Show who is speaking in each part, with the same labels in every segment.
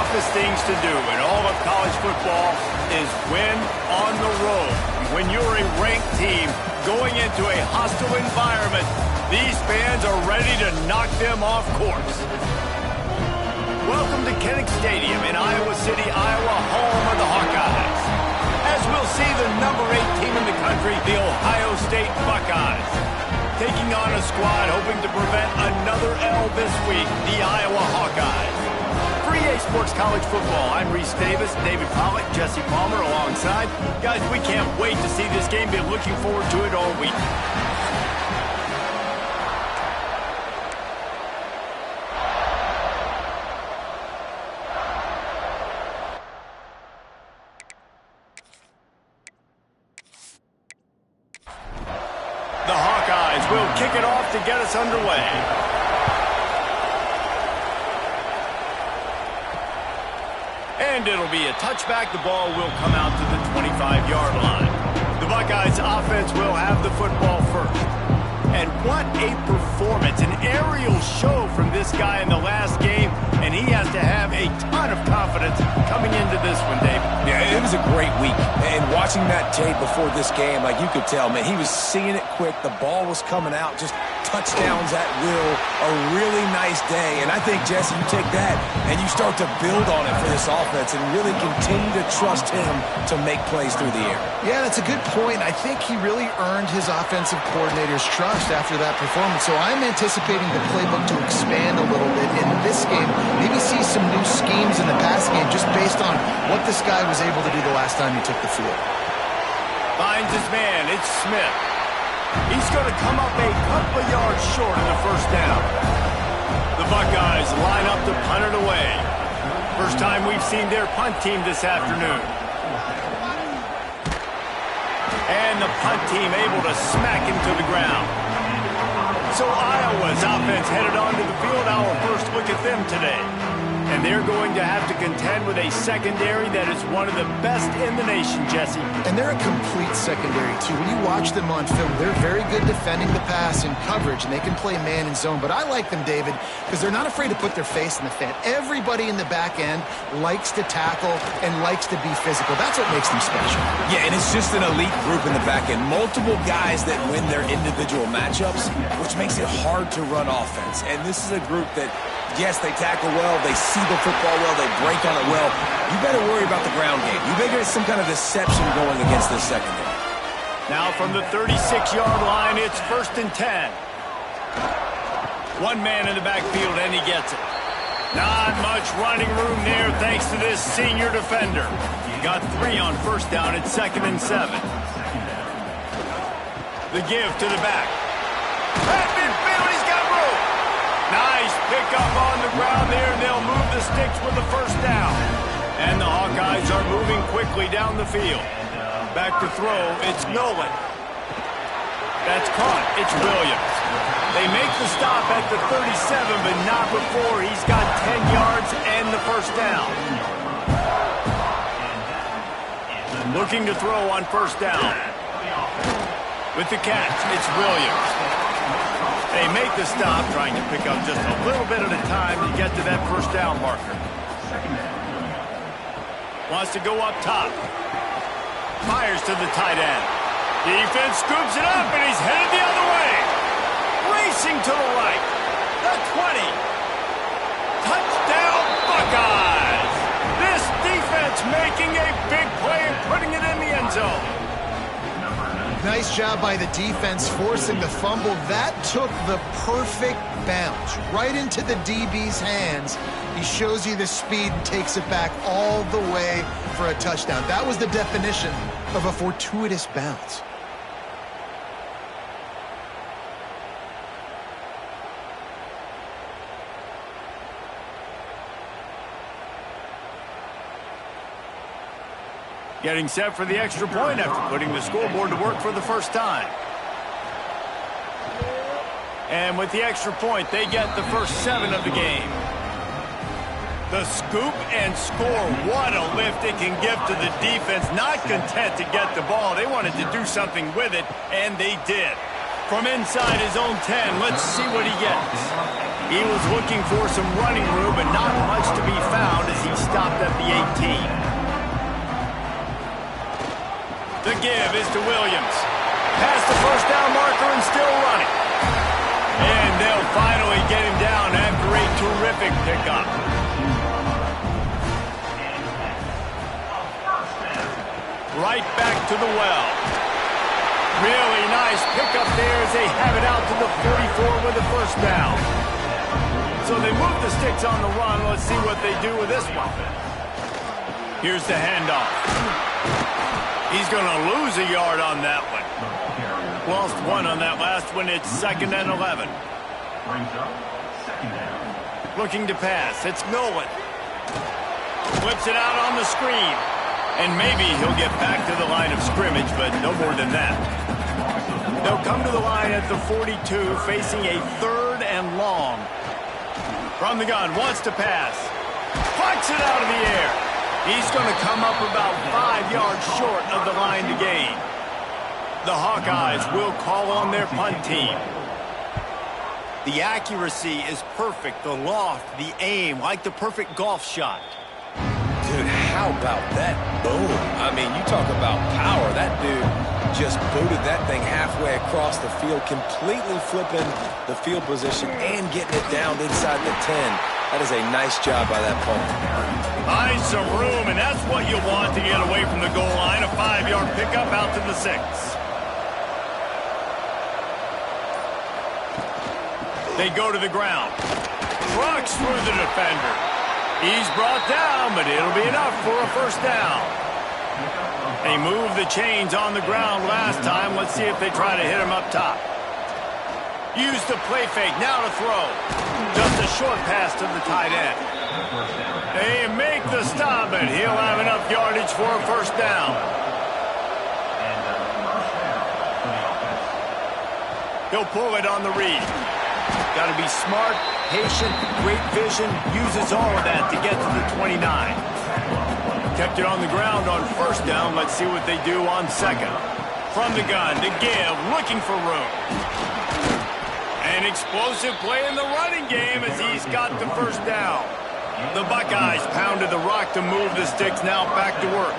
Speaker 1: toughest things to do in all of college football is win on the road. When you're a ranked team going into a hostile environment, these fans are ready to knock them off course. Welcome to Kinnick Stadium in Iowa City, Iowa, home of the Hawkeyes. As we'll see the number 8 team in the country, the Ohio State Buckeyes, taking on a squad hoping to prevent another L this week, the Iowa Hawkeyes. For EA Sports College Football, I'm Reese Davis, David Pollack, Jesse Palmer alongside. Guys, we can't wait to see this game. Been looking forward to it all week. The Hawkeyes will kick it off to get us underway. And it'll be a touchback. The ball will come out to the 25-yard line. The Buckeyes offense will have the football first. And what a performance, an aerial show from this guy in the last game, and he has to have a ton of confidence coming into this one, David.
Speaker 2: Yeah, it was a great week, and watching that tape before this game, like you could tell, man, he was seeing it quick, the ball was coming out, just touchdowns at will, a really nice day, and I think, Jesse, you take that and you start to build on it for this offense and really continue to trust him to make plays through the air.
Speaker 3: Yeah, that's a good point. I think he really earned his offensive coordinator's trust after that performance, so I'm anticipating the playbook to expand a little bit in this game, maybe see some new schemes in the passing game just based on what this guy was able to do the last time he took the field.
Speaker 1: Finds his man, it's Smith. He's going to come up a couple of yards short of the first down. The Buckeyes line up to punt it away. First time we've seen their punt team this afternoon. And the punt team able to smack him to the ground. So Iowa's offense headed onto the field. Our first look at them today. And they're going to have to contend with a secondary that is one of the best in the nation, Jesse.
Speaker 3: And they're a complete secondary, too. When you watch them on film, they're very good defending the pass and coverage, and they can play man and zone. But I like them, David, because they're not afraid to put their face in the fan. Everybody in the back end likes to tackle and likes to be physical. That's what makes them special.
Speaker 2: Yeah, and it's just an elite group in the back end. Multiple guys that win their individual matchups, which makes it hard to run offense. And this is a group that, yes, they tackle well, they see the football well, they break on it well. You better worry about the ground game. You better get some kind of deception going against this secondary.
Speaker 1: Now from the 36-yard line, it's 1st and 10. One man in the backfield, and he gets it. Not much running room there thanks to this senior defender. Got 3 on first down at 2nd and 7. The give to the back. At midfield, he's got room. Nice pickup on the ground there, and they'll move the sticks with the first down. And the Hawkeyes are moving quickly down the field. Back to throw, it's Nolan. That's caught, it's Williams. They make the stop at the 37, but not before he's got 10 yards and the first down. Looking to throw on first down. With the catch, it's Williams. They make the stop, trying to pick up just a little bit at a time to get to that first down marker. Wants to go up top. Fires to the tight end. Defense scoops it up, and he's headed the other way. Racing to the right. The 20. Touchdown, Buckeyes. This defense making a big play and putting it in the end zone.
Speaker 3: Nice job by the defense forcing the fumble. That took the perfect bounce right into the DB's hands. He shows you the speed and takes it back all the way for a touchdown. That was the definition of a fortuitous bounce.
Speaker 1: Getting set for the extra point after putting the scoreboard to work for the first time. And with the extra point, they get the first 7 of the game. The scoop and score. What a lift it can give to the defense. Not content to get the ball. They wanted to do something with it, and they did. From inside his own 10, let's see what he gets. He was looking for some running room, but not much to be found as he stopped stopped at the 18. The give is to Williams. Past the first down marker and still running. And they'll finally get him down after a terrific pickup. Right back to the well. Really nice pickup there as they have it out to the 44 with the first down. So they move the sticks on the run. Let's see what they do with this one. Here's the handoff. He's going to lose a yard on that one. Lost one on that last one. It's 2nd and 11. Looking to pass. It's Nolan. Flips it out on the screen. And maybe he'll get back to the line of scrimmage, but no more than that. They'll come to the line at the 42, facing a 3rd and long. From the gun, wants to pass. Plucks it out of the air. He's going to come up about 5 yards short of the line to gain. The Hawkeyes will call on their punt team. The accuracy is perfect. The loft, the aim, like the perfect golf shot.
Speaker 2: Dude, how about that boom? I mean, you talk about power. That dude just booted that thing halfway across the field, completely flipping the field position and getting it down inside the 10. That is a nice job by that punter.
Speaker 1: Find some room, and that's what you want to get away from the goal line. A 5-yard pickup out to the 6. They go to the ground. Trucks through the defender. He's brought down, but it'll be enough for a first down. They moved the chains on the ground last time. Let's see if they try to hit him up top. Use the play fake, now to throw. Just a short pass to the tight end. They make the stop, and he'll have enough yardage for a first down. He'll pull it on the read. Got to be smart, patient, great vision, uses all of that to get to the 29. Kept it on the ground on first down. Let's see what they do on second. From the gun to give, looking for room. An explosive play in the running game as he's got the first down. The Buckeyes pounded the rock to move the sticks, now back to work.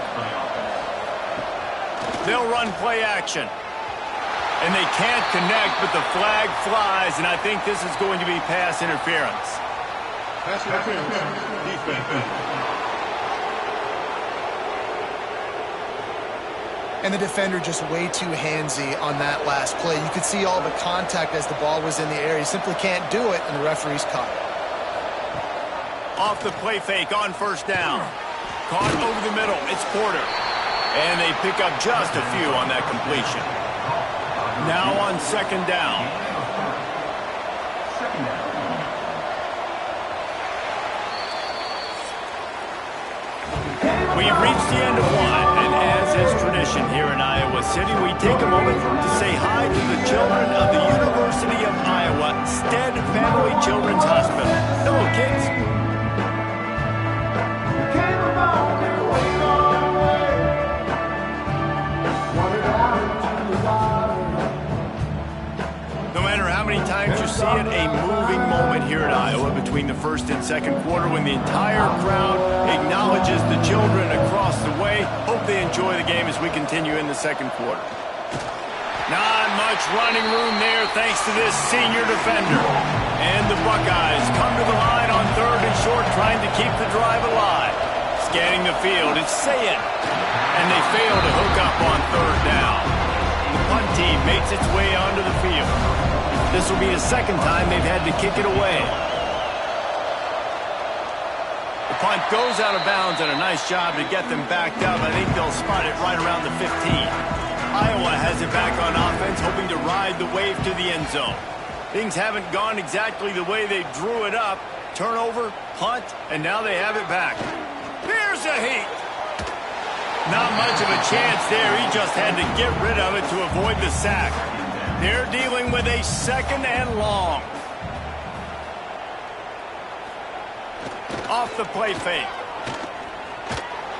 Speaker 1: They'll run play action. And they can't connect, but the flag flies, and I think this is going to be pass interference.
Speaker 4: Pass interference, defense.
Speaker 3: And the defender just way too handsy on that last play. You could see all the contact as the ball was in the air. He simply can't do it, and the referee's caught it.
Speaker 1: Off the play fake on first down. Caught over the middle. It's Porter. And they pick up just a few on that completion. Now on second down. We've reached the end of one, and as is tradition here in Iowa City, we take a moment to say hi to the children of the University of Iowa Stead Family Children's Hospital. Hello, kids. No matter how many times you see it, a moving moment here in Iowa between the first and second quarter when the entire crowd acknowledges the children across the way. Hope they enjoy the game as we continue in the second quarter. Not much running room there thanks to this senior defender. And the Buckeyes come to the line on third and short, trying to keep the drive alive. Scanning the field, it's Sayin. And they fail to hook up on third down. The punt team makes its way onto the field. This will be the second time they've had to kick it away. The punt goes out of bounds, and a nice job to get them backed up. I think they'll spot it right around the 15. Iowa has it back on offense, hoping to ride the wave to the end zone. Things haven't gone exactly the way they drew it up. Turnover, punt, and now they have it back. Here's a heat. Not much of a chance there. He just had to get rid of it to avoid the sack. They're dealing with a second and long. Off the play fake.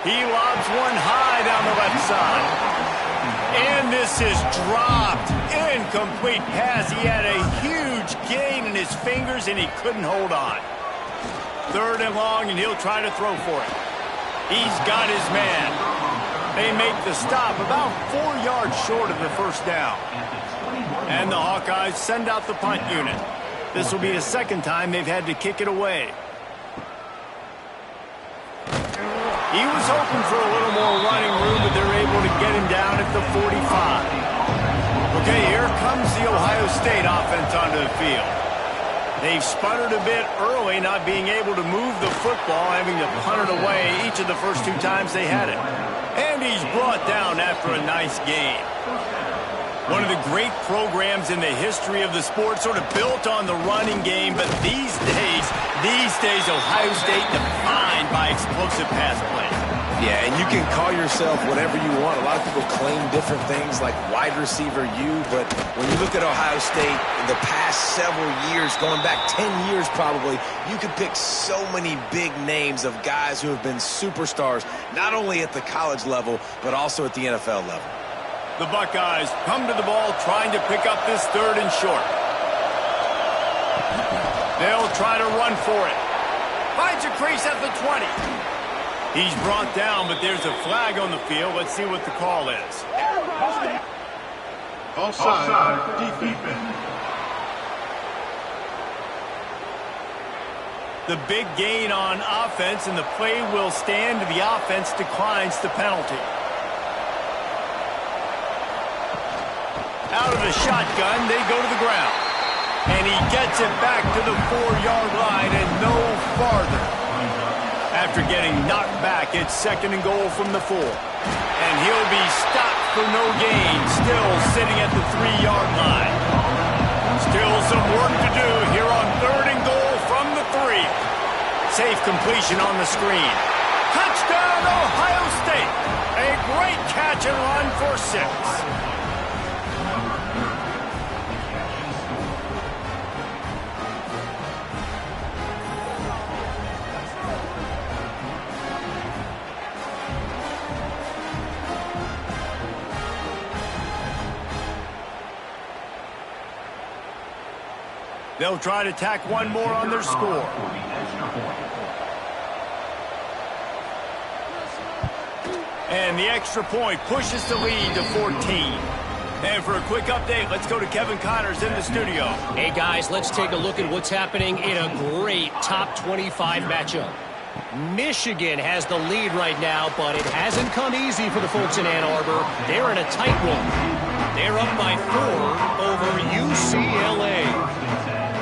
Speaker 1: He lobs one high down the left side. And this is dropped. Incomplete pass. He had a huge gain in his fingers, and he couldn't hold on. Third and long, and he'll try to throw for it. He's got his man. They make the stop about 4 yards short of the first down. And the Hawkeyes send out the punt unit. This will be the second time they've had to kick it away. He was hoping for a little more running room, but they're able to get him down at the 45. Okay, here comes the Ohio State offense onto the field. They've sputtered a bit early, not being able to move the football, having to punt it away each of the first 2 times they had it. And he's brought down after a nice gain. One of the great programs in the history of the sport, sort of built on the running game, but these days, Ohio State defined by explosive pass play.
Speaker 2: Yeah, and you can call yourself whatever you want. A lot of people claim different things like wide receiver U, but when you look at Ohio State, the past several years, going back 10 years probably, you could pick so many big names of guys who have been superstars, not only at the college level, but also at the NFL level.
Speaker 1: The Buckeyes come to the ball trying to pick up this 3rd and short. They'll try to run for it. Finds a crease at the 20. He's brought down, but there's a flag on the field. Let's see what the call is.
Speaker 4: Offside, defense.
Speaker 1: The big gain on offense, and the play will stand. The offense declines the penalty. Out of the shotgun, they go to the ground. And he gets it back to the 4-yard line and no farther. After getting knocked back, it's 2nd and goal from the 4. And he'll be stopped for no gain, still sitting at the 3-yard line. Still some work to do here on 3rd and goal from the 3. Safe completion on the screen. Touchdown, Ohio State. A great catch and run for 6. They'll try to tack one more on their score. And the extra point pushes the lead to 14. And for a quick update, let's go to Kevin Connors in the studio.
Speaker 5: Hey, guys, let's take a look at what's happening in a great top 25 matchup. Michigan has the lead right now, but it hasn't come easy for the folks in Ann Arbor. They're in a tight one. They're up by 4 over UCLA.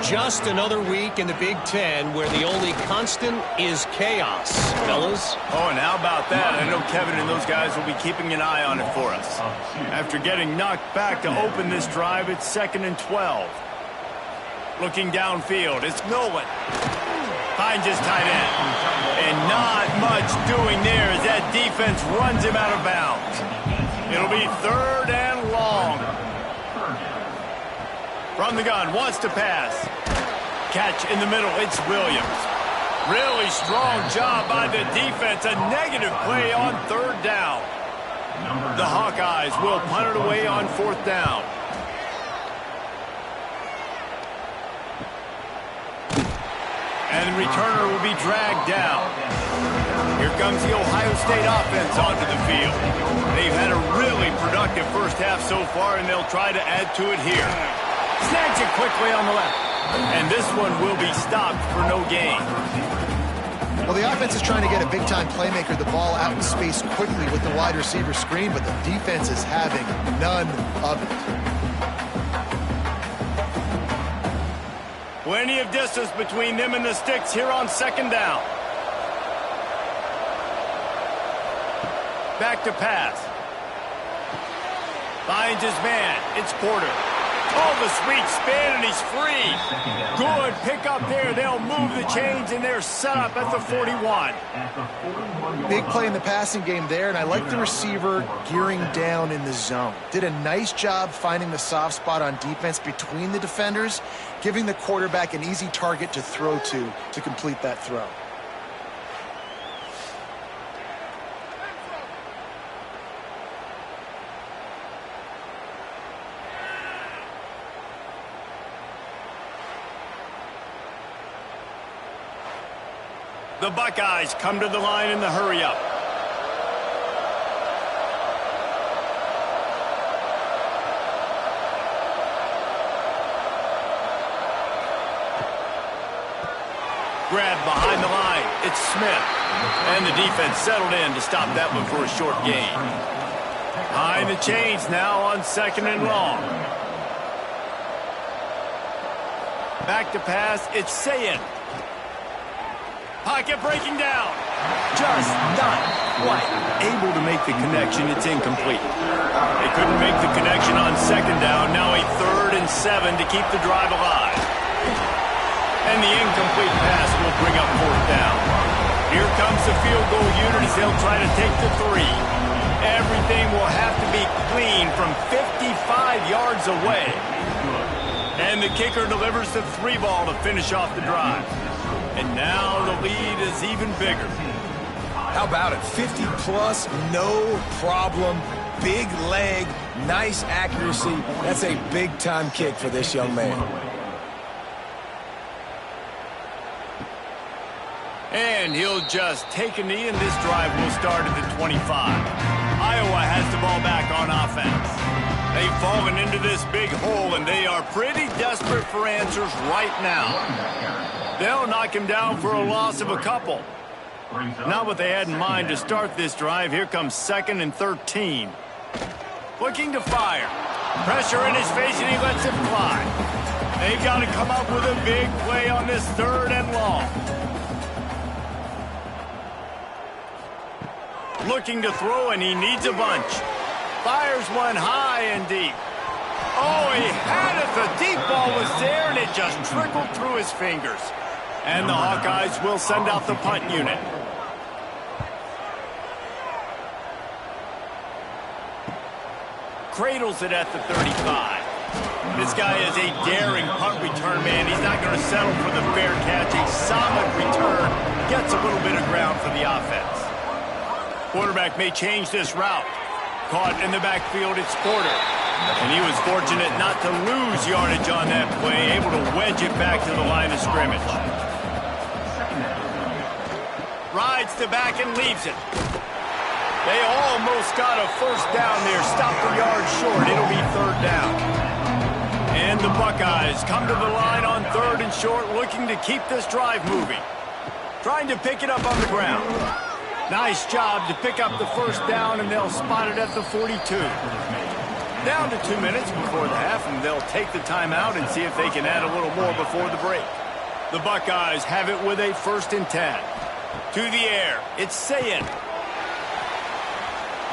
Speaker 5: Just another week in the Big Ten where the only constant is chaos, fellas.
Speaker 1: Oh, and how about that? I know Kevin and those guys will be keeping an eye on it for us. After getting knocked back to open this drive, it's 2nd and 12. Looking downfield, it's Nolan. Finds his tight end. And not much doing there as that defense runs him out of bounds. It'll be 3rd and long. From the gun, wants to pass. Catch in the middle, it's Williams. Really strong job by the defense. A negative play on 3rd down. The Hawkeyes will punt it away on 4th down. And the returner will be dragged down. Here comes the Ohio State offense onto the field. They've had a really productive first half so far, and they'll try to add to it here. Snags it quickly on the left. And this one will be stopped for no gain.
Speaker 3: Well, the offense is trying to get a big-time playmaker the ball out in space quickly with the wide receiver screen, but the defense is having none of it.
Speaker 1: Plenty of distance between them and the sticks here on 2nd down. Back to pass. Finds his man. It's Porter. Oh, the sweet spin, and he's free. Good pick up there. They'll move the chains, and they're set up at the 41.
Speaker 3: Big play in the passing game there, and I like the receiver gearing down in the zone. Did a nice job finding the soft spot on defense between the defenders, giving the quarterback an easy target to throw to complete that throw.
Speaker 1: The Buckeyes come to the line in the hurry-up. grab behind the line. It's Smith. And the defense settled in to stop that one for a short gain. Behind the chains now on 2nd and long. Back to pass. It's Sayin. Pocket breaking down. Just not quite able to make the connection. It's incomplete. They couldn't make the connection on 2nd down. Now a 3rd and 7 to keep the drive alive. And the incomplete pass will bring up 4th down. Here comes the field goal unit as they'll try to take the 3. Everything will have to be clean from 55 yards away. And the kicker delivers the 3 ball to finish off the drive. And now the lead is even bigger.
Speaker 2: How about it? 50-plus, no problem. Big leg, nice accuracy. That's a big-time kick for this young man.
Speaker 1: And he'll just take a knee, and this drive will start at the 25. Iowa has the ball back on offense. They've fallen into this big hole, and they are pretty desperate for answers right now. They'll knock him down for a loss of a couple. Not what they had in mind to start this drive. Here comes 2nd and 13. Looking to fire. Pressure in his face, and he lets it fly. They've got to come up with a big play on this 3rd and long. Looking to throw, and he needs a bunch. Fires one high and deep. Oh, he had it. The deep ball was there, and it just trickled through his fingers. And the Hawkeyes will send out the punt unit. Cradles it at the 35. This guy is a daring punt return man. He's not going to settle for the fair catch. A solid return. Gets a little bit of ground for the offense. Quarterback may change this route. Caught in the backfield, it's Porter. And he was fortunate not to lose yardage on that play, able to wedge it back to the line of scrimmage. Rides the back and leaves it. They almost got a 1st down there. Stopped a yard short. It'll be 3rd down. And the Buckeyes come to the line on 3rd and short, looking to keep this drive moving. Trying to pick it up on the ground. Nice job to pick up the 1st down, and they'll spot it at the 42. Down to 2 minutes before the half, and they'll take the timeout and see if they can add a little more before the break. The Buckeyes have it with a 1st and 10. To the air, it's Sayin.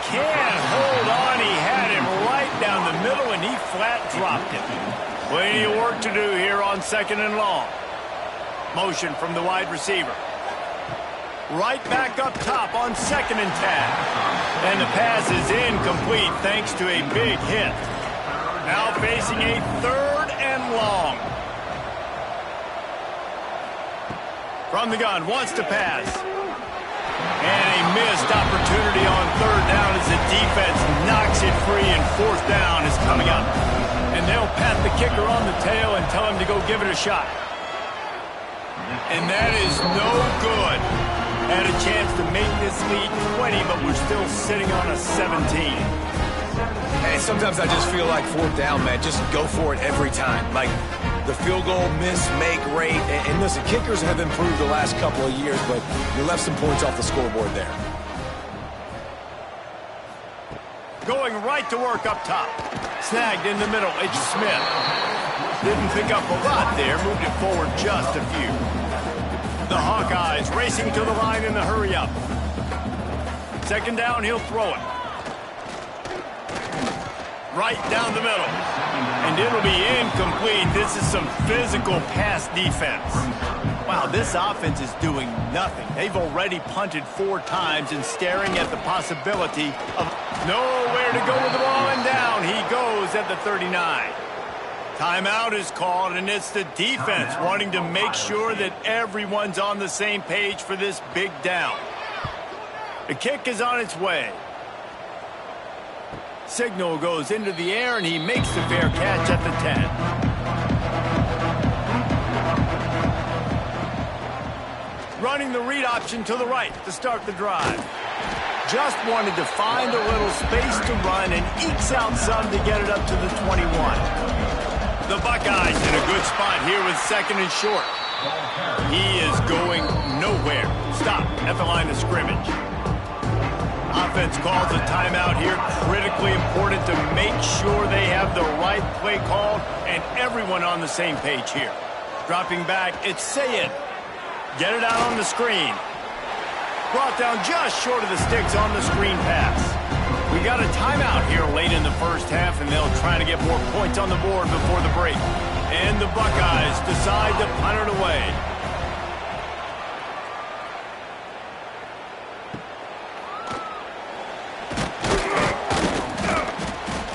Speaker 1: Can't hold on. He had him right down the middle, and he flat dropped it. Plenty of work to do here on 2nd and long. Motion from the wide receiver. Right back up top on 2nd and 10. And the pass is incomplete thanks to a big hit. Now facing a 3rd and long. From the gun, wants to pass. And a missed opportunity on 3rd down as the defense knocks it free, and 4th down is coming up. And they'll pat the kicker on the tail and tell him to go give it a shot. And that is no good. Had a chance to make this lead 20, but we're still sitting on a 17.
Speaker 2: Hey, sometimes I just feel like 4th down, man. Just go for it every time. Like the field goal miss-make rate. And listen, kickers have improved the last couple of years, but you left some points off the scoreboard there.
Speaker 1: Going right to work up top. Snagged in the middle. It's Smith. Didn't pick up a lot there. Moved it forward just a few. The Hawkeyes racing to the line in the hurry-up. 2nd down, he'll throw it. Right down the middle. And it'll be incomplete. This is some physical pass defense. Wow, this offense is doing nothing. They've already punted 4 times and staring at the possibility of nowhere to go with the ball, and down he goes at the 39. Timeout is called, and it's the defense wanting to make sure that everyone's on the same page for this big down. The kick is on its way. Signal goes into the air, and he makes the fair catch at the 10. Running the read option to the right to start the drive. Just wanted to find a little space to run and ekes out some to get it up to the 21. The Buckeyes in a good spot here with 2nd and short. He is going nowhere. Stop at the line of scrimmage. Offense calls a timeout here. Critically important to make sure they have the right play called and everyone on the same page here. Dropping back, it's Sayed. Get it out on the screen. Brought down just short of the sticks on the screen pass. We got a timeout here late in the first half, and they'll try to get more points on the board before the break. And the Buckeyes decide to punt it away.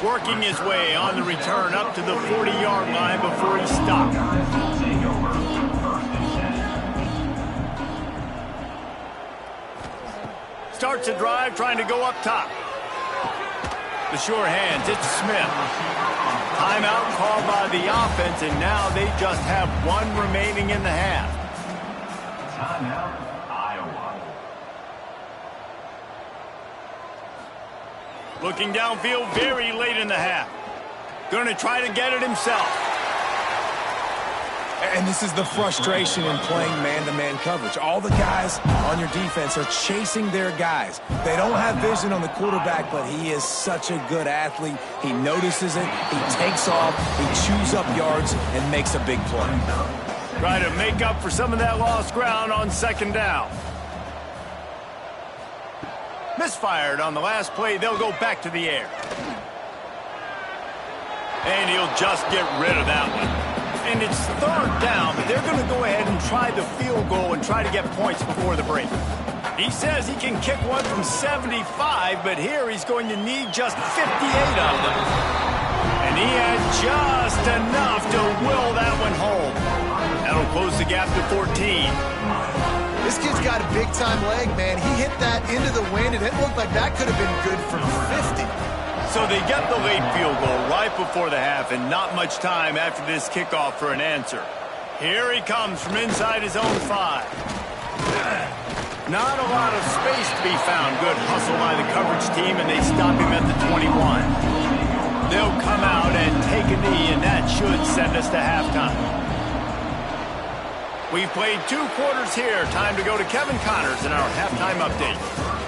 Speaker 1: Working his way on the return up to the 40-yard line before he stopped. Starts a drive trying to go up top. The sure hands, it's Smith. Timeout called by the offense, and now they just have one remaining in the half.
Speaker 4: Timeout, Iowa.
Speaker 1: Looking downfield very late in the half. Going to try to get it himself.
Speaker 2: And this is the frustration in playing man-to-man coverage. All the guys on your defense are chasing their guys. They don't have vision on the quarterback, but he is such a good athlete. He notices it, he takes off, he chews up yards, and makes a big play.
Speaker 1: Try to make up for some of that lost ground on second down. Misfired on the last play. They'll go back to the air. And he'll just get rid of that one. And it's third down, but they're going to go ahead and try the field goal and try to get points before the break. He says he can kick one from 75, but here he's going to need just 58 of them. And he had just enough to will that one home. That'll close the gap to 14.
Speaker 3: This kid's got a big-time leg, man. He hit that into the wind, and it looked like that could have been good for 50.
Speaker 1: So they get the late field goal right before the half, and not much time after this kickoff for an answer. Here he comes from inside his own 5. Not a lot of space to be found. Good hustle by the coverage team, and they stop him at the 21. They'll come out and take a knee, and that should send us to halftime. We've played 2 quarters here. Time to go to Kevin Connors in our halftime update.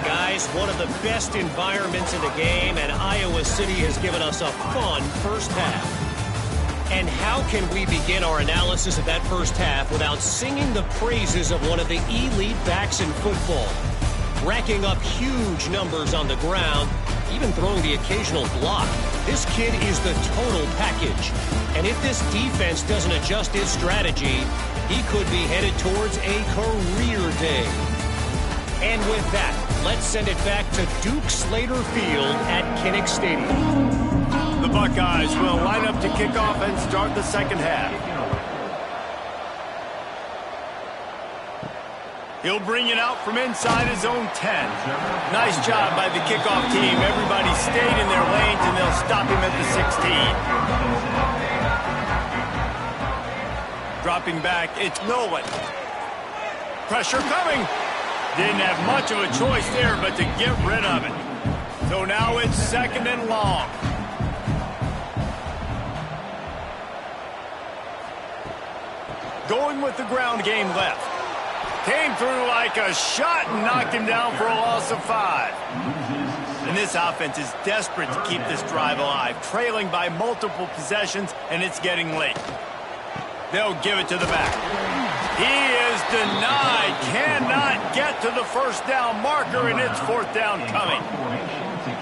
Speaker 5: Guys, one of the best environments in the game, and Iowa City has given us a fun first half. And how can we begin our analysis of that first half without singing the praises of one of the elite backs in football? Racking up huge numbers on the ground, even throwing the occasional block. This kid is the total package. And if this defense doesn't adjust its strategy, he could be headed towards a career day. And with that, let's send it back to Duke Slater Field at Kinnick Stadium.
Speaker 1: The Buckeyes will line up to kick off and start the second half. He'll bring it out from inside his own 10. Nice job by the kickoff team. Everybody stayed in their lanes, and they'll stop him at the 16. Dropping back, it's Nolan. Pressure coming. Didn't have much of a choice there but to get rid of it. So now it's second and long. Going with the ground game left. Came through like a shot and knocked him down for a loss of 5. And this offense is desperate to keep this drive alive, trailing by multiple possessions, and it's getting late. They'll give it to the back. He is denied. Cannot get to the first down marker, and it's fourth down coming.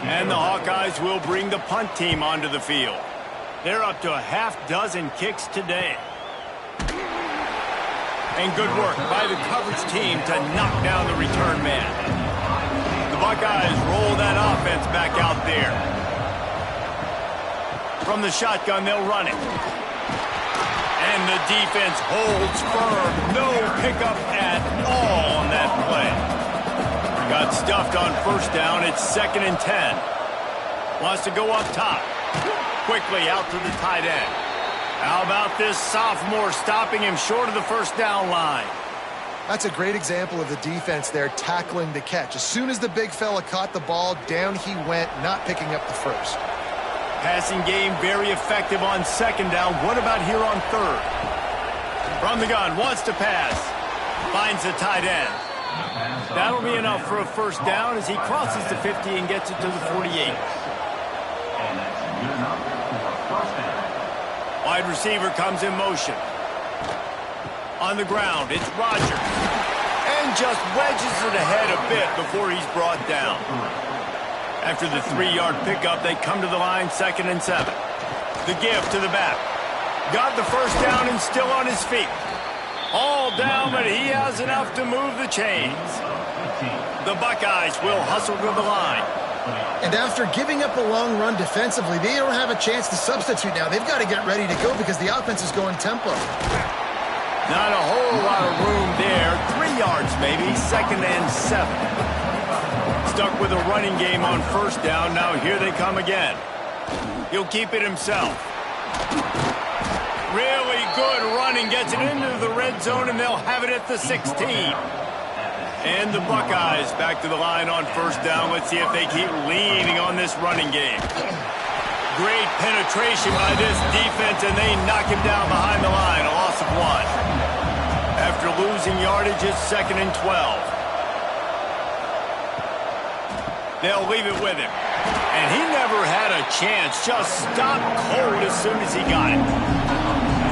Speaker 1: And the Hawkeyes will bring the punt team onto the field. They're up to a half-dozen kicks today. And good work by the coverage team to knock down the return man. The Buckeyes roll that offense back out there. From the shotgun, they'll run it. And the defense holds firm. No pickup at all on that play. Got stuffed on first down. It's second and 10. Wants to go up top. Quickly out to the tight end. How about this sophomore stopping him short of the first down line?
Speaker 3: That's a great example of the defense there tackling the catch. As soon as the big fella caught the ball, down he went, not picking up the first.
Speaker 1: Passing game very effective on second down. What about here on third? From the gun, wants to pass. Finds the tight end. That'll be enough for a first down as he crosses the 50 and gets it to the 48. Wide receiver comes in motion. On the ground, it's Rodgers. And just wedges it ahead a bit before he's brought down. After the 3-yard pickup, they come to the line 2nd and 7. The give to the back. Got the first down and still on his feet. All down, but he has enough to move the chains. The Buckeyes will hustle to the line.
Speaker 3: And after giving up a long run defensively, they don't have a chance to substitute now. They've got to get ready to go because the offense is going tempo.
Speaker 1: Not a whole lot of room there. 3 yards maybe, 2nd and 7. Stuck with a running game on first down. Now here they come again. He'll keep it himself. Really good running. Gets it into the red zone, and they'll have it at the 16. And the Buckeyes back to the line on first down. Let's see if they keep leaning on this running game. Great penetration by this defense, and they knock him down behind the line. A loss of 1. After losing yardage, it's 2nd and 12. They'll leave it with him. And he never had a chance. Just stopped cold as soon as he got it.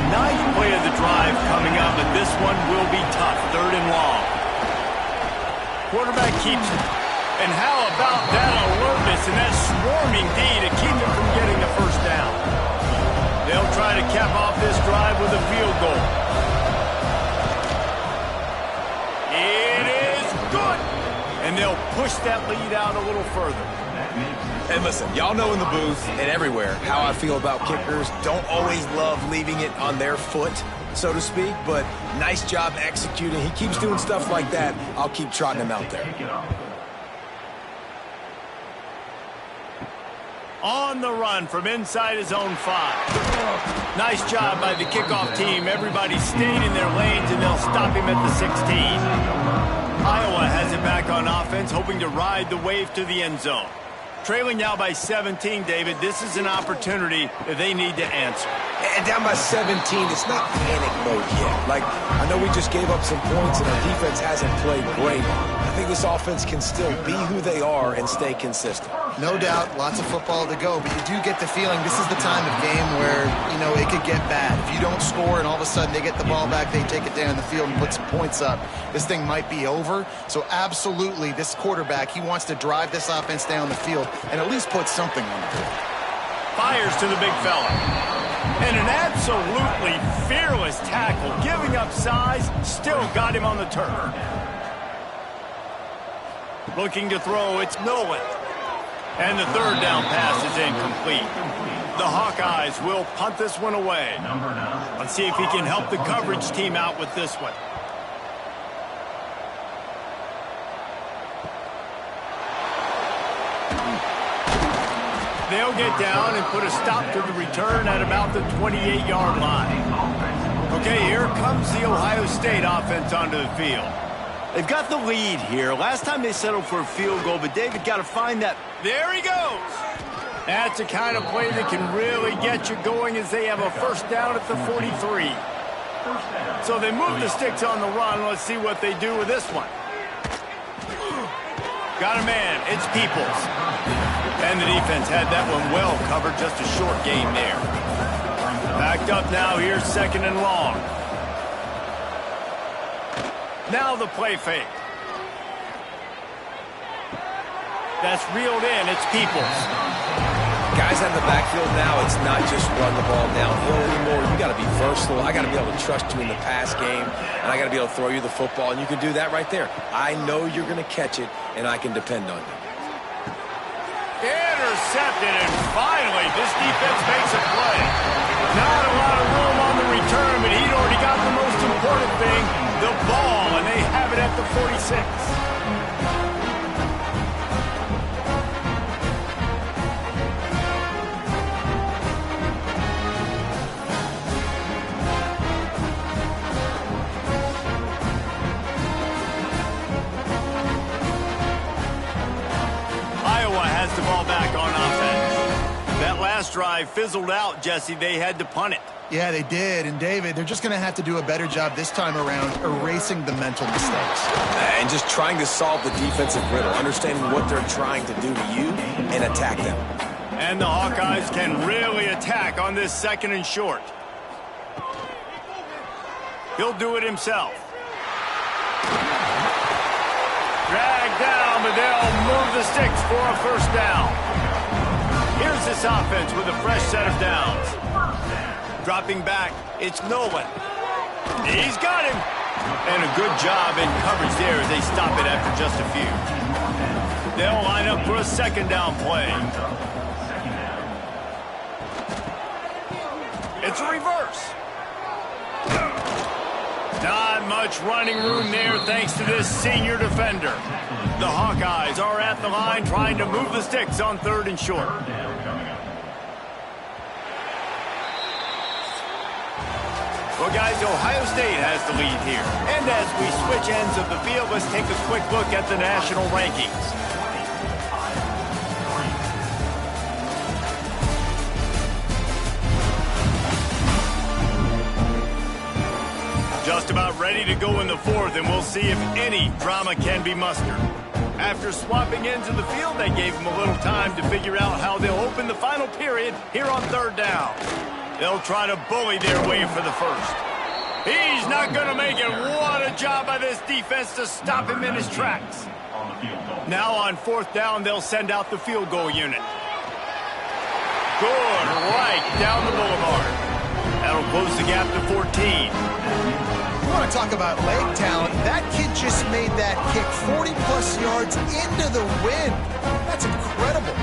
Speaker 1: Ninth play of the drive coming up, and this one will be tough. 3rd and long. Quarterback keeps it. And how about that alertness and that swarming D to keep him from getting the first down? They'll try to cap off this drive with a field goal. It is good. And they'll push that lead out a little further.
Speaker 2: And listen, y'all know in the booth and everywhere how I feel about kickers. Don't always love leaving it on their foot, so to speak, but nice job executing. He keeps doing stuff like that. I'll keep trotting him out there.
Speaker 1: On the run from inside his own 5. Nice job by the kickoff team. Everybody stayed in their lanes, and they'll stop him at the 16. Iowa has it back on offense, hoping to ride the wave to the end zone. Trailing now by 17, David. This is an opportunity that they need to answer.
Speaker 2: And down by 17, it's not panic mode yet. Like, I know we just gave up some points and our defense hasn't played great. I think this offense can still be who they are and stay consistent.
Speaker 3: No doubt, lots of football to go, but you do get the feeling this is the time of game where, you know, it could get bad. If you don't score and all of a sudden they get the ball back, they take it down the field and put some points up, this thing might be over. So absolutely, this quarterback, he wants to drive this offense down the field and at least put something on the board.
Speaker 1: Fires to the big fella. And an absolutely fearless tackle, giving up size, still got him on the turf. Looking to throw, it's Nolan. And the 3rd down pass is incomplete. The Hawkeyes will punt this one away. Let's see if he can help the coverage team out with this one. They'll get down and put a stop to the return at about the 28-yard line. Okay, here comes the Ohio State offense onto the field. They've got the lead here. Last time they settled for a field goal, but David got to find that. There he goes. That's the kind of play that can really get you going as they have a first down at the 43. So they move the sticks on the run. Let's see what they do with this one. Got a man. It's Peoples. And the defense had that one well covered. Just a short gain there. Backed up now. Here's 2nd and long. Now the play fake. That's reeled in. It's Peoples.
Speaker 2: Guys out in the backfield now, it's not just run the ball downhill anymore. You got to be versatile. I got to be able to trust you in the pass game, and I got to be able to throw you the football, and you can do that right there. I know you're going to catch it, and I can depend on you.
Speaker 1: Intercepted, and finally, this defense makes a play. Not a lot of room on the return, but he'd already got the most important thing, the ball, and they have it at the 46. last drive fizzled out, Jesse. They had to punt it.
Speaker 3: Yeah, they did. And, David, they're just going to have to do a better job this time around erasing the mental mistakes.
Speaker 2: And just trying to solve the defensive riddle, understanding what they're trying to do to you and attack them.
Speaker 1: And the Hawkeyes can really attack on this 2nd and short. He'll do it himself. Drag down, but they'll move the sticks for a first down. Here's this offense with a fresh set of downs. Dropping back, it's Nolan. He's got him. And a good job in coverage there as they stop it after just a few. They'll line up for a 2nd down play. It's a reverse. Not much running room there thanks to this senior defender. The Hawkeyes are at the line trying to move the sticks on 3rd and short. Well, guys, Ohio State has the lead here. And as we switch ends of the field, let's take a quick look at the national rankings. Just about ready to go in the 4th, and we'll see if any drama can be mustered. After swapping ends of the field, they gave them a little time to figure out how they'll open the final period here on 3rd down. They'll try to bully their way for the first. He's not going to make it. What a job by this defense to stop him in his tracks. Now on 4th down, they'll send out the field goal unit. Good, right down the boulevard. That'll close the gap to 14.
Speaker 3: You want to talk about leg talent? That kid just made that kick 40-plus yards into the wind. That's incredible.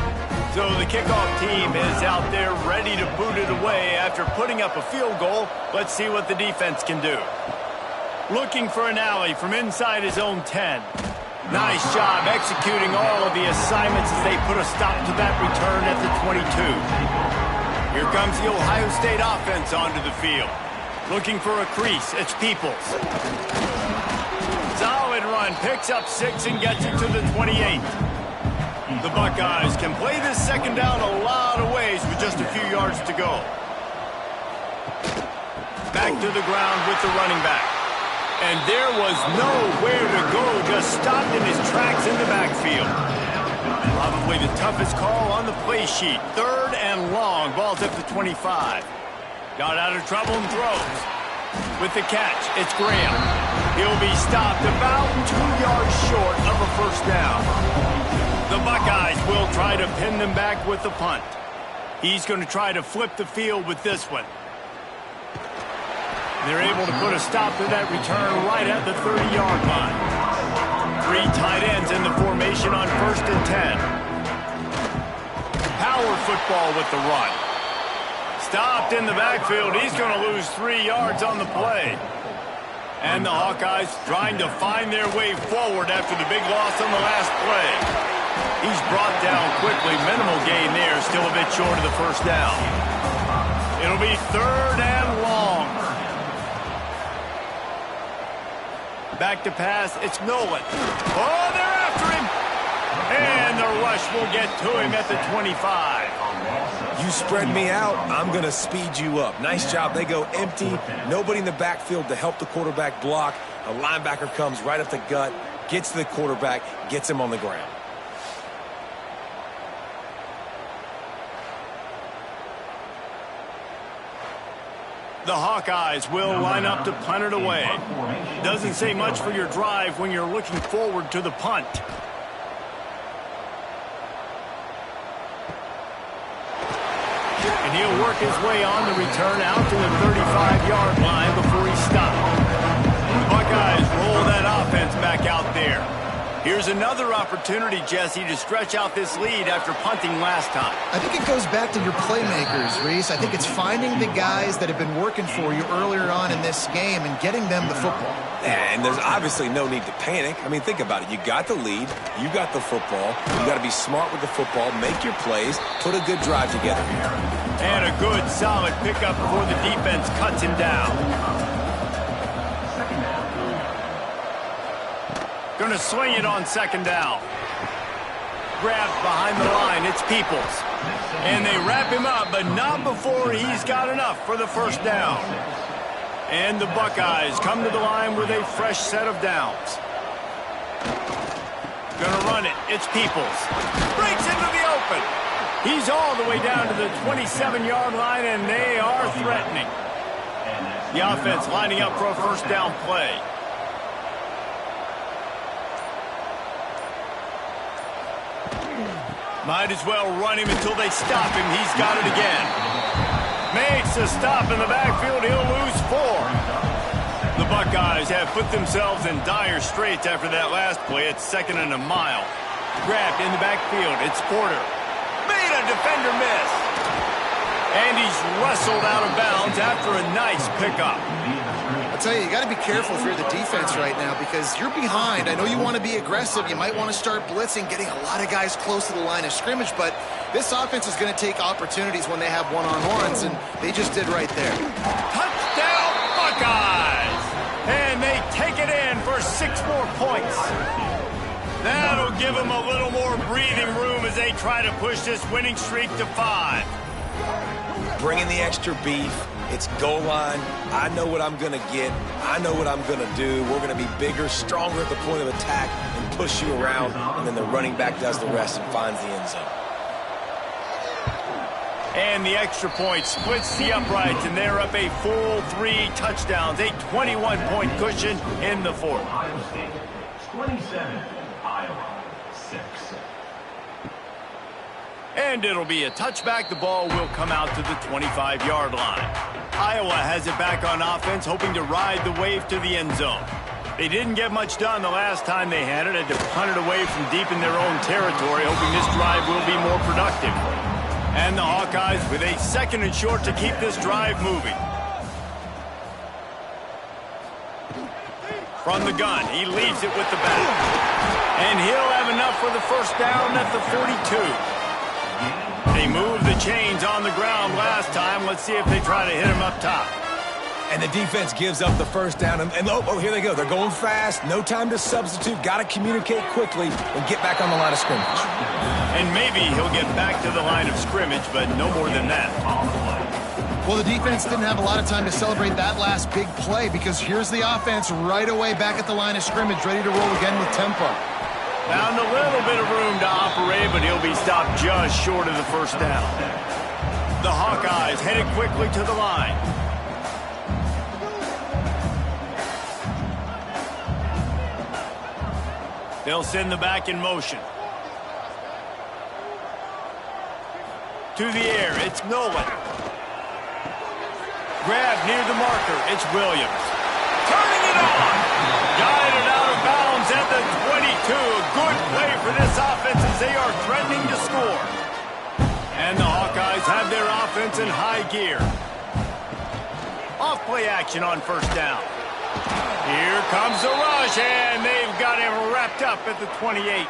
Speaker 1: So the kickoff team is out there ready to boot it away after putting up a field goal. Let's see what the defense can do. Looking for an alley from inside his own 10. Nice job executing all of the assignments as they put a stop to that return at the 22. Here comes the Ohio State offense onto the field. Looking for a crease. It's Peoples. Solid run. Picks up 6 and gets it to the 28. The Buckeyes can play this 2nd down a lot of ways with just a few yards to go. Back to the ground with the running back. And there was nowhere to go, just stopped in his tracks in the backfield. Probably the toughest call on the play sheet. 3rd and long. Ball's up to 25. Got out of trouble and throws. With the catch, it's Graham. He'll be stopped about 2 yards short of a first down. The Buckeyes will try to pin them back with the punt. He's going to try to flip the field with this one. They're able to put a stop to that return right at the 30-yard line. 3 tight ends in the formation on 1st and 10. Power football with the run. Stopped in the backfield. He's going to lose 3 yards on the play. And the Hawkeyes trying to find their way forward after the big loss on the last play. He's brought down quickly. Minimal gain there. Still a bit short of the first down. It'll be 3rd and long. Back to pass. It's Nolan. Oh, they're after him. And the rush will get to him at the 25.
Speaker 2: You spread me out, I'm going to speed you up. Nice job. They go empty. Nobody in the backfield to help the quarterback block. A linebacker comes right up the gut, gets to the quarterback, gets him on the ground.
Speaker 1: The Hawkeyes will line up to punt it away. Doesn't say much for your drive when you're looking forward to the punt. And he'll work his way on the return out to the 35-yard line before he's stopped. The Buckeyes roll that offense back out there. Here's another opportunity, Jesse, to stretch out this lead after punting last time.
Speaker 3: I think it goes back to your playmakers, Reese. I think it's finding the guys that have been working for you earlier on in this game and getting them the football.
Speaker 2: And there's obviously no need to panic. I mean, think about it. You got the lead. You got the football. You got to be smart with the football, make your plays, put a good drive together here.
Speaker 1: And a good, solid pickup before the defense cuts him down. Going to swing it on 2nd down. grabbed behind the line. It's Peoples. And they wrap him up, but not before he's got enough for the first down. And the Buckeyes come to the line with a fresh set of downs. Gonna run it. It's Peoples. Breaks into the open. He's all the way down to the 27-yard line, and they are threatening. The offense lining up for a first down play. Might as well run him until they stop him. He's got it again. Makes a stop in the backfield. He'll lose 4. The Buckeyes have put themselves in dire straits after that last play. It's 2nd and a mile. Grabbed in the backfield. It's Porter. Made a defender miss. And he's wrestled out of bounds after a nice pickup.
Speaker 3: I'll tell you, you got to be careful if you're the defense right now because you're behind. I know you want to be aggressive. You might want to start blitzing, getting a lot of guys close to the line of scrimmage, but this offense is going to take opportunities when they have one-on-ones, and they just did right there.
Speaker 1: Touchdown, Buckeyes! And they take it in for 6 more points. That'll give them a little more breathing room as they try to push this winning streak to 5.
Speaker 2: Bringing the extra beef. It's goal line. I know what I'm going to get. I know what I'm going to do. We're going to be bigger, stronger at the point of attack and push you around, and then the running back does the rest and finds the end zone.
Speaker 1: And the extra point splits the uprights, and they're up a full 3 touchdowns, a 21-point cushion in the 4th.
Speaker 4: Ohio State 27, Iowa 6.
Speaker 1: And it'll be a touchback. The ball will come out to the 25-yard line. Iowa has it back on offense, hoping to ride the wave to the end zone. They didn't get much done the last time they had it. Had to punt it away from deep in their own territory, hoping this drive will be more productive. And the Hawkeyes with a 2nd and short to keep this drive moving. From the gun, he leaves it with the back. And he'll have enough for the first down at the 42. They moved the chains on the ground last time. Let's see if they try to hit him up top.
Speaker 2: And the defense gives up the first down. And here they go. They're going fast. No time to substitute. Got to communicate quickly and get back on the line of scrimmage.
Speaker 1: And maybe he'll get back to the line of scrimmage, but no more than that.
Speaker 3: Well, the defense didn't have a lot of time to celebrate that last big play because here's the offense right away back at the line of scrimmage, ready to roll again with tempo.
Speaker 1: Found a little bit of room to operate, but he'll be stopped just short of the first down. The Hawkeyes headed quickly to the line. They'll send the back in motion. To the air, it's Nolan. Grab near the marker, it's Williams. Turning it on! Guided out of bounds at the 22. A good play for this offense as they are threatening to score. And the Hawkeyes have their offense in high gear. Off-play action on first down. Here comes the rush, and they've got him wrapped up at the 28.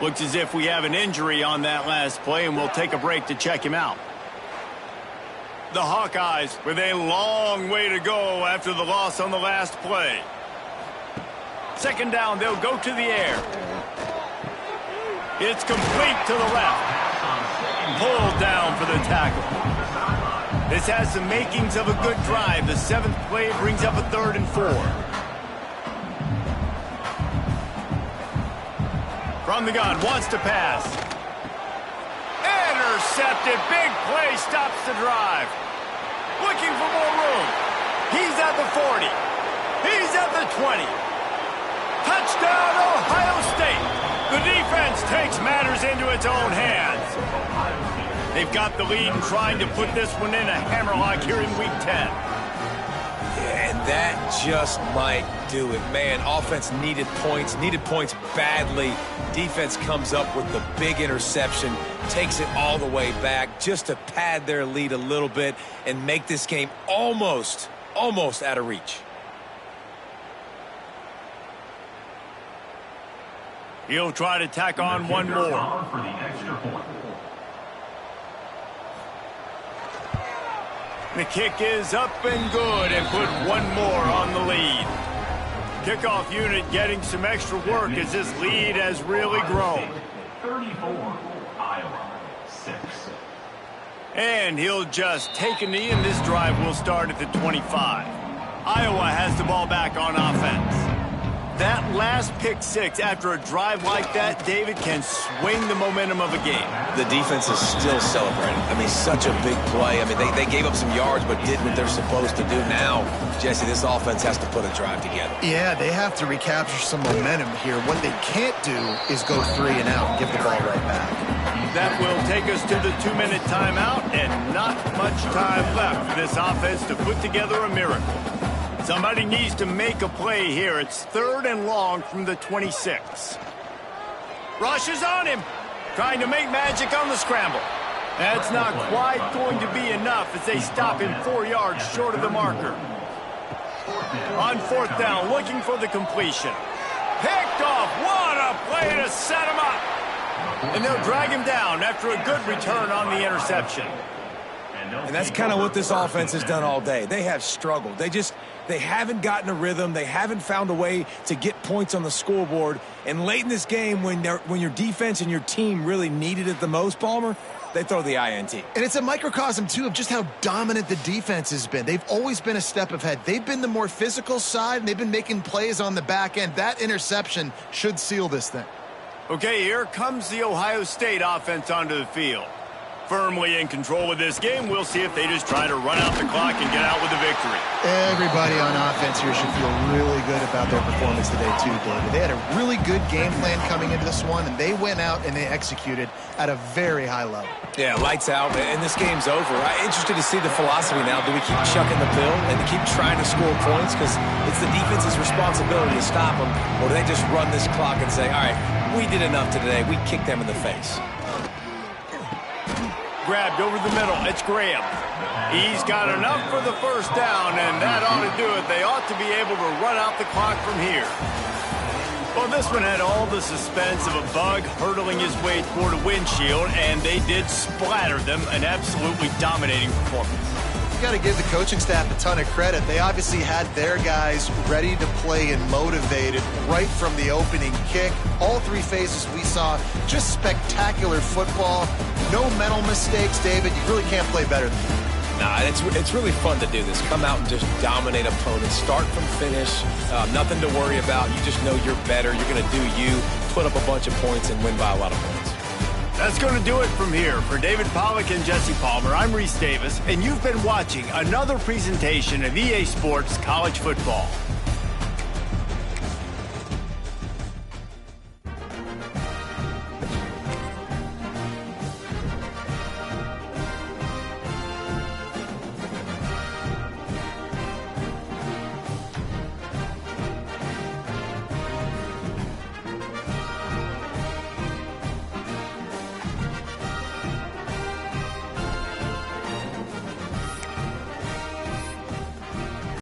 Speaker 1: Looks as if we have an injury on that last play, and we'll take a break to check him out. The Hawkeyes with a long way to go after the loss on the last play. 2nd down, they'll go to the air. It's complete to the left. Pulled down for the tackle. This has the makings of a good drive. The 7th play brings up a 3rd and 4. From the gun, wants to pass. Intercepted. Big play stops the drive. Looking for more room. He's at the 40. He's at the 20. Touchdown, Ohio State. The defense takes matters into its own hands. They've got the lead and trying to put this one in a hammerlock here in Week 10.
Speaker 2: And that just might do it. Man, offense needed points badly. Defense comes up with the big interception, takes it all the way back just to pad their lead a little bit and make this game almost out of reach.
Speaker 1: He'll try to tack on one more. The kick is up and good and put one more on the lead. Kickoff unit getting some extra work as this lead has really grown.
Speaker 4: Iowa 6.
Speaker 1: And he'll just take a knee, and this drive will start at the 25. Iowa has the ball back on offense. That last pick six after a drive like that, David, can swing the momentum of a game.
Speaker 2: The defense is still celebrating. I mean, such a big play. I mean, they gave up some yards but did what they're supposed to do. Now, Jesse, this offense has to put a drive together.
Speaker 3: Yeah, they have to recapture some momentum here. What they can't do is go 3 and out and give the ball right back.
Speaker 1: That will take us to the 2-minute timeout, and not much time left for this offense to put together a miracle. Somebody needs to make a play here. It's 3rd and long from the 26. Rush is on him, trying to make magic on the scramble. That's not quite going to be enough as they stop him 4 yards short of the marker. On 4th down, looking for the completion. Picked off. What a play to set him up. And they'll drag him down after a good return on the interception.
Speaker 2: And that's kind of what this offense has done all day. They have struggled. They haven't gotten a rhythm. They haven't found a way to get points on the scoreboard. And late in this game, when your defense and your team really needed it the most, Palmer, they throw the INT.
Speaker 3: And it's a microcosm, too, of just how dominant the defense has been. They've always been a step ahead. They've been the more physical side, and they've been making plays on the back end. That interception should seal this thing.
Speaker 1: Okay, here comes the Ohio State offense onto the field. Firmly in control of this game. We'll see if they just try to run out the clock and get out with a victory.
Speaker 3: Everybody on offense here should feel really good about their performance today, too, David. They had a really good game plan coming into this one, and they went out and they executed at a very high level.
Speaker 2: Yeah, lights out, and this game's over. I'm interested to see the philosophy now. Do we keep chucking the pill and keep trying to score points? Because it's the defense's responsibility to stop them. Or do they just run this clock and say, all right, we did enough today. We kicked them in the face.
Speaker 1: Grabbed over the middle. It's Graham. He's got enough for the 1st down, and that ought to do it. They ought to be able to run out the clock from here. Well, this one had all the suspense of a bug hurtling his way toward a windshield, and they did splatter them. An absolutely dominating performance.
Speaker 3: You got to give the coaching staff a ton of credit. They obviously had their guys ready to play and motivated right from the opening kick. All 3 phases we saw, just spectacular football. No mental mistakes, David. You really can't play better than that.
Speaker 2: Nah, it's really fun to do this. Come out and just dominate opponents. Start from finish. Nothing to worry about. You just know you're better. You're going to do you, put up a bunch of points, and win by a lot of points.
Speaker 1: That's going to do it from here. For David Pollack and Jesse Palmer, I'm Reese Davis, and you've been watching another presentation of EA Sports College Football.